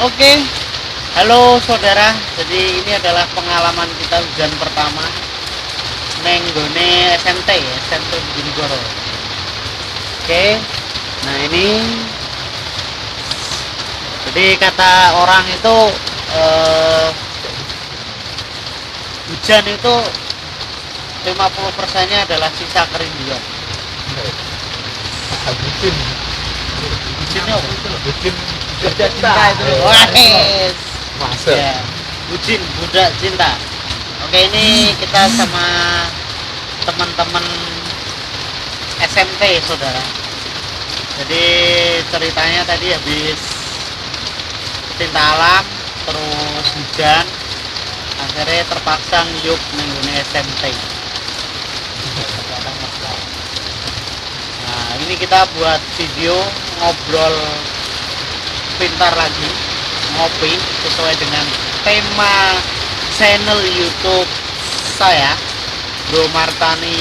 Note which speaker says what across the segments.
Speaker 1: Oke. Halo saudara, jadi ini adalah pengalaman kita hujan pertama nenggone SMT ya, SMT Bojonegoro. Oke. Nah, ini jadi kata orang itu hujan itu 50%-nya adalah sisa kerinduan.
Speaker 2: Bucin.
Speaker 1: Bucinnya apa?
Speaker 2: Bucin
Speaker 3: Budak cinta itu loh.
Speaker 1: Wah,
Speaker 2: Masuk.
Speaker 1: ya, bucin, budak cinta. Oke, ini kita sama teman-teman SMT saudara. Jadi ceritanya tadi habis cinta alam, terus hujan, akhirnya terpaksa ngiyup nenggone SMT. Nah, ini kita buat video ngobrol pintar lagi, ngopi sesuai dengan tema channel YouTube saya, Bro Martani.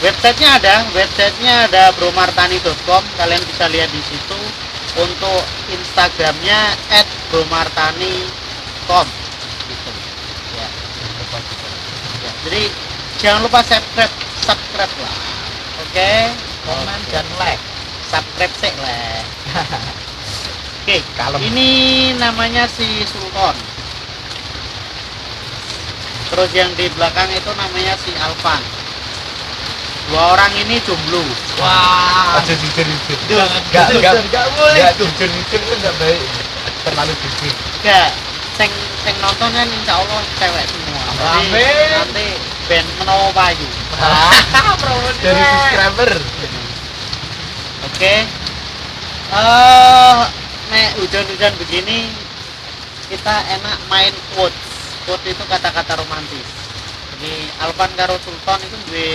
Speaker 1: Websitenya ada bromartani.com. Kalian bisa lihat di situ. Untuk Instagramnya @bromartani.com. Gitu. Ya. Ya, jadi jangan lupa subscribe lah. Oke.
Speaker 3: Komen dan like.
Speaker 1: Subscribe sih lah. Oke,
Speaker 2: Kalem.
Speaker 1: ini namanya si Sultan. Terus yang di belakang itu namanya si Alvan. Dua orang ini jomblo.
Speaker 3: Wah.
Speaker 2: Aja jujur.
Speaker 3: Enggak boleh.
Speaker 2: Enggak jujur itu enggak baik. Terlalu jujur.
Speaker 1: Enggak, sing nonton kan insya Allah cewek semua. Jadi
Speaker 3: Amin.
Speaker 1: nanti band menawa payu.
Speaker 2: Dari subscriber.
Speaker 1: Oke. Nek hujan-hujan begini kita enak main quotes. Quote itu kata-kata romantis. Jadi Alvan karo Sultan itu duwe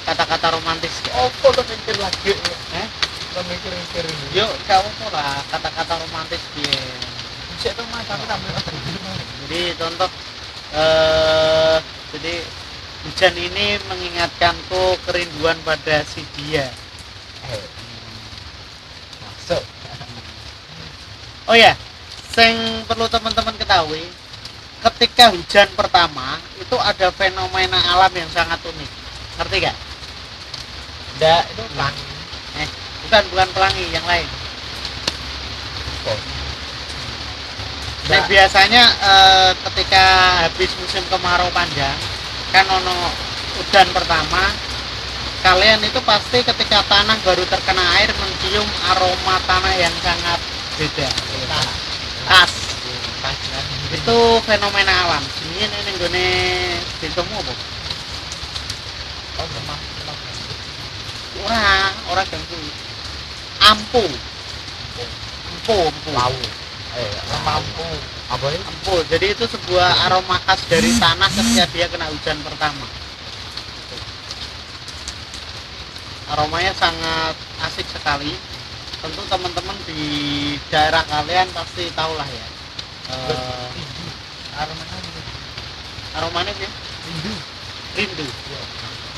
Speaker 1: kata-kata romantis.
Speaker 2: Opo to mikir lagi?
Speaker 1: Eh?
Speaker 2: Mikir ini.
Speaker 1: Yuk, gak apa lah kata-kata romantis piye.
Speaker 3: Bisa tuh Mas, aku tambah.
Speaker 1: Jadi contoh jadi hujan ini mengingatkanku kerinduan pada si dia.
Speaker 2: Masuk.
Speaker 1: Oh ya, yang perlu teman-teman ketahui, ketika hujan pertama itu ada fenomena alam yang sangat unik. Ngerti gak?
Speaker 3: Enggak, itu pelangi.
Speaker 1: Bukan pelangi, yang lain.
Speaker 2: Oh.
Speaker 1: Nah, biasanya ketika habis musim kemarau panjang, kan ono hujan pertama, kalian itu pasti ketika tanah baru terkena air mencium aroma tanah yang sangat beda. Khas. Itu fenomena alam. Ini nenggone ditemukan apa?
Speaker 3: Oh, memang.
Speaker 1: Ora ganggu. Ampu.
Speaker 2: Lau.
Speaker 3: Mampu.
Speaker 2: Apa ini?
Speaker 1: Ampu. Jadi itu sebuah aroma khas dari tanah ketika dia kena hujan pertama. Aromanya sangat asik sekali. Tentu teman-teman di daerah kalian pasti tahu lah ya. Aromanya sih rindu.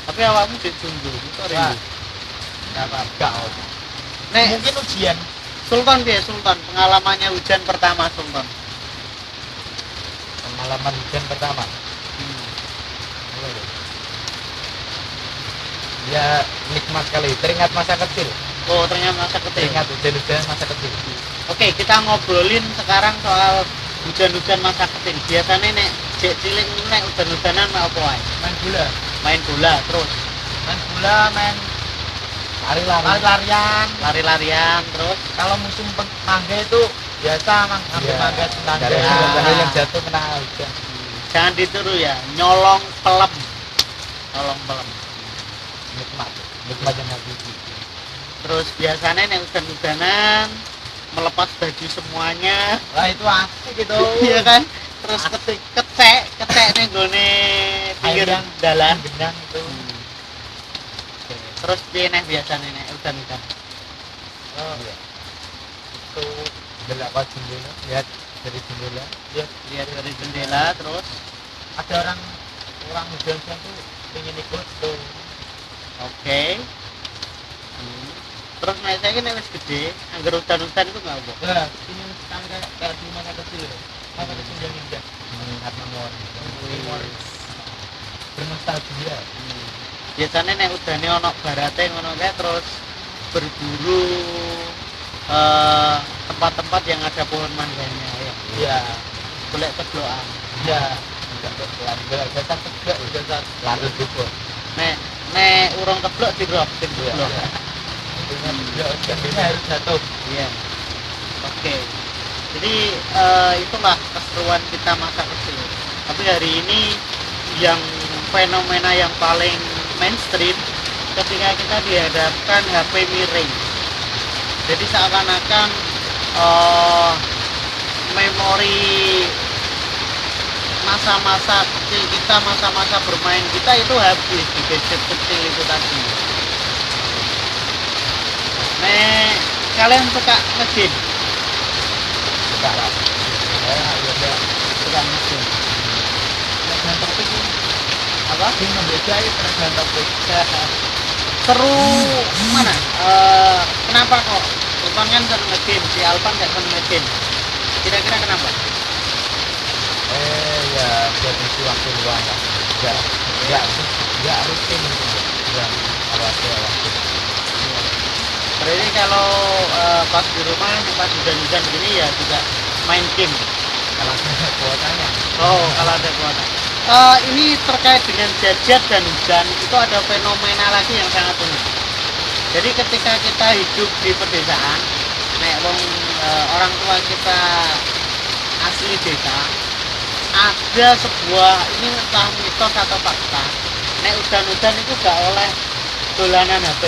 Speaker 1: Tapi awakmu di Jumbo itu rindu.
Speaker 3: Enggak apa-apa.
Speaker 1: Nek
Speaker 3: Mungkin ujian.
Speaker 1: Sultan pengalamannya hujan pertama Sultan.
Speaker 2: Pengalaman hujan pertama. Ya nikmat sekali. Teringat masa kecil.
Speaker 1: Oh, ternyata masa kecil.
Speaker 2: Teringat hujan-hujan masa kecil.
Speaker 1: Oke, kita ngobrolin sekarang soal hujan-hujan masa kecil. Biasanya nek cek cilik nek hujan-hujanan mek apa wae?
Speaker 3: Main bola.
Speaker 1: Main bola terus
Speaker 3: Main bola, main
Speaker 2: Lari-lari.
Speaker 3: lari-larian.
Speaker 1: lari-larian terus
Speaker 3: Kalau musim mangga itu biasa ambil
Speaker 2: Iya.
Speaker 3: mangga tetangga.
Speaker 2: Dari
Speaker 1: Ah.
Speaker 2: tetangga yang jatuh kena hujan.
Speaker 1: jangan ditiru ya, nyolong pelem. Nyolong pelem.
Speaker 2: Nikmat yang hakiki.
Speaker 1: Terus biasanya nek hujan-hujanan melepas baju semuanya.
Speaker 3: Lah itu asik gitu.
Speaker 1: Iya kan? Terus kecek nih gone pinggir
Speaker 3: Air yang
Speaker 1: dalan.
Speaker 3: gendang itu.
Speaker 1: Oke. Terus piye nek biasanya nek hujan-hujan?
Speaker 3: Oh,
Speaker 2: Iya. Itu lewat jendela, lihat dari jendela.
Speaker 1: Lihat dari jendela terus
Speaker 3: ada orang hujan tuh pengen ikut tuh.
Speaker 1: oke. Terus naik saya ini wis gede, anggar hutan-hutan itu nggak apa.
Speaker 3: Nah, ini sekali kayak di masa kecil ya. Masa kecil yang indah.
Speaker 2: mengingat memori
Speaker 3: Memori.
Speaker 2: bernostalgia.
Speaker 1: Biasanya nek udane ono barate ngono kae terus berburu tempat-tempat yang ada pohon mangganya ya.
Speaker 3: Iya.
Speaker 1: Golek teglokan.
Speaker 3: Iya.
Speaker 2: Enggak berpelan biasa tegak biasa lalu juga.
Speaker 1: Nek urung teblok dirok
Speaker 2: Iya.
Speaker 1: teblok.
Speaker 2: Intinya dia harus jatuh.
Speaker 1: Iya. Oke. Jadi itulah keseruan kita masa kecil. Tapi hari ini yang fenomena yang paling mainstream ketika kita dihadapkan HP miring. Jadi seakan-akan memori masa-masa kecil kita, masa-masa bermain kita itu habis di gadget kecil itu tadi. Kalian suka nge-game?
Speaker 2: Suka lah. Ada
Speaker 1: Suka nge-game.
Speaker 3: Dengan topik ini.
Speaker 1: Apa?
Speaker 3: Ini membaca ya dengan topik.
Speaker 1: Seru mana? Kenapa kok? Sultan kan seneng nge-game, si Alvan nggak seneng nge-game. Kira-kira kenapa?
Speaker 2: ya buat isi waktu luang lah. Enggak rutin gitu. Yang waktu.
Speaker 1: Berarti kalau pas di rumah, pas hujan-hujan gini ya juga main game.
Speaker 2: Kalau ada kuotanya.
Speaker 1: Oh, kalau ada kuota. Ini terkait dengan gadget dan hujan itu ada fenomena lagi yang sangat unik. Jadi ketika kita hidup di pedesaan, nek orang tua kita asli desa, ada sebuah ini entah mitos atau fakta. Nek hujan-hujan itu gak oleh dolanan HP.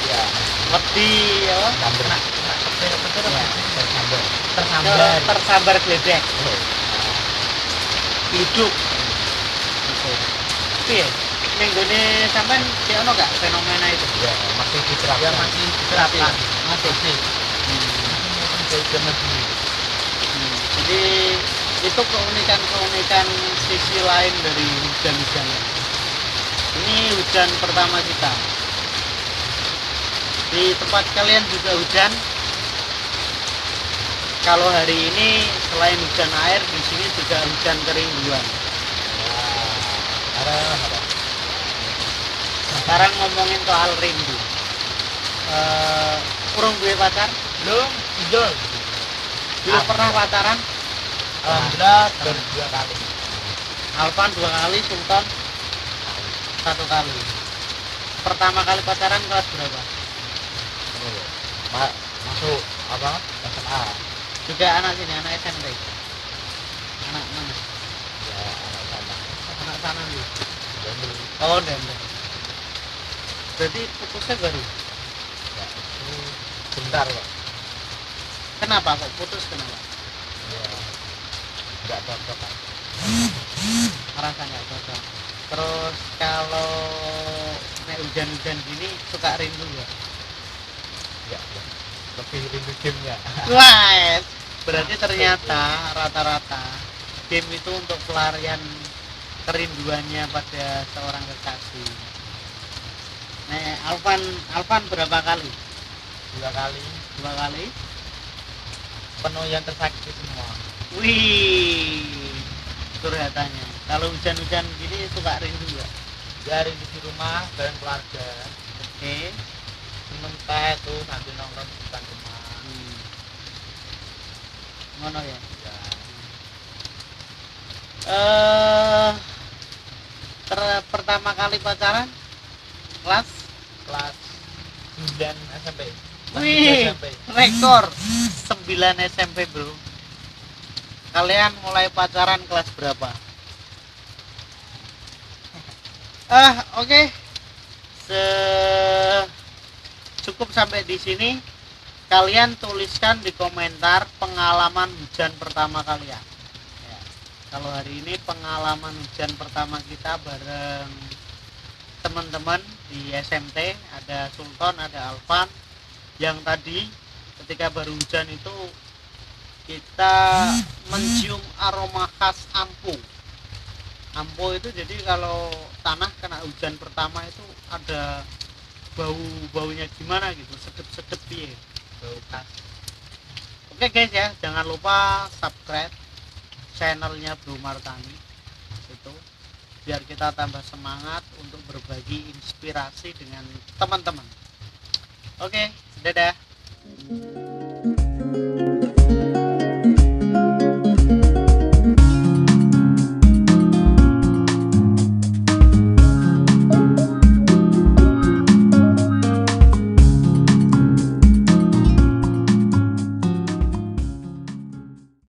Speaker 2: Ya,
Speaker 1: Wedi ya,
Speaker 2: sambil.
Speaker 3: Betul-betul
Speaker 2: Ya, tersambar.
Speaker 3: tersambar.
Speaker 1: tersambar geledek.
Speaker 2: Oh.
Speaker 1: Hidup gitu. Piye? Ning gone sampean ki ono gak fenomena itu?
Speaker 2: Ya, masih diterapkan.
Speaker 3: Ya masih diterapkan.
Speaker 1: Masih.
Speaker 3: Dari zaman dulu.
Speaker 1: Jadi itu keunikan sisi lain dari hujan-hujan. Ini hujan pertama kita. Di tempat kalian juga hujan. Kalau hari ini selain hujan air, di sini juga hujan kerinduan.
Speaker 2: Ada.
Speaker 1: Sekarang ngomongin soal rindu. Urung duwe pacar?
Speaker 3: Belum hijau.
Speaker 1: Dulu pernah pacaran?
Speaker 3: Alhamdulillah baru 2 kali.
Speaker 1: Alvan 2 kali, Sultan 1 kali. Pertama kali pacaran kelas berapa?
Speaker 2: Masuk apa? SMA.
Speaker 1: Juga anak sini, anak SMP. Anak mana?
Speaker 2: Ya, anak sana.
Speaker 1: Anak sana nih.
Speaker 2: Dan dulu.
Speaker 1: Oh, Dendeng. Berarti putusnya baru.
Speaker 2: Ya, itu bentar kok.
Speaker 1: Kenapa kok putus kenapa?
Speaker 2: Ya, nggak cocok kan.
Speaker 1: Merasa nggak cocok. Terus kalau naik hujan-hujan gini suka rindu ya?
Speaker 2: Ya. Lebih rindu gamenya.
Speaker 1: Wah, berarti ternyata rata-rata game itu untuk pelarian kerinduannya pada seorang kekasih. Nah, Alvan berapa kali?
Speaker 3: 2 kali.
Speaker 1: 2 kali?
Speaker 3: Penuh yang tersakiti semua.
Speaker 1: Wih, curhatannya. Kalau hujan-hujan gini suka rindu ya?
Speaker 3: Dari di rumah bareng keluarga.
Speaker 1: Oke.
Speaker 3: Minum teh tuh sambil nongkrong di depan rumah.
Speaker 1: Ngono ya.
Speaker 3: Ya.
Speaker 1: Pertama kali pacaran kelas?
Speaker 3: Kelas 9 SMP. Kelas
Speaker 1: Wih,
Speaker 3: 3 SMP.
Speaker 1: rekor 9 SMP bro. Kalian mulai pacaran kelas berapa? Oke. Cukup sampai di sini. Kalian tuliskan di komentar pengalaman hujan pertama kalian. Ya. Kalau hari ini pengalaman hujan pertama kita bareng teman-teman di SMT, ada Sultan, ada Alvan. Yang tadi ketika baru hujan itu kita mencium aroma khas ampu. Ampu itu jadi kalau tanah kena hujan pertama itu ada baunya gimana gitu, sedep piye.
Speaker 2: bau khas.
Speaker 1: Oke guys ya, jangan lupa subscribe channelnya Bro Martani itu, biar kita tambah semangat untuk berbagi inspirasi dengan teman-teman. Oke, dadah.